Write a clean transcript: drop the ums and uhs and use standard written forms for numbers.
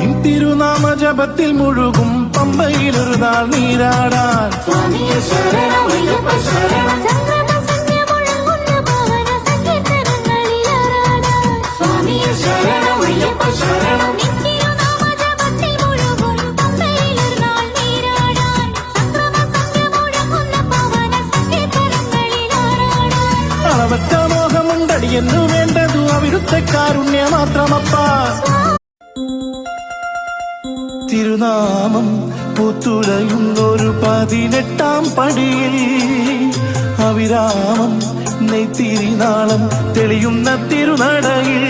നിൻ തിരുനാമ ജപത്തിൽ മുഴുകും പമ്പയിലൊരു നാൾ നീരാടാൻ അളവറ്റ മോഹമുണ്ടടിയെന്നു വേണ്ടതു അവിടുത്തെ കാരുണ്യ മാത്രമപ്പാ. തിരുനാമം പൂത്തുലയുന്നൊരു 18-ാം പടിയിൽ അവിരാമം നെയ്ത്തിരിനാളം തെളിയുന്ന തിരുനടയിൽ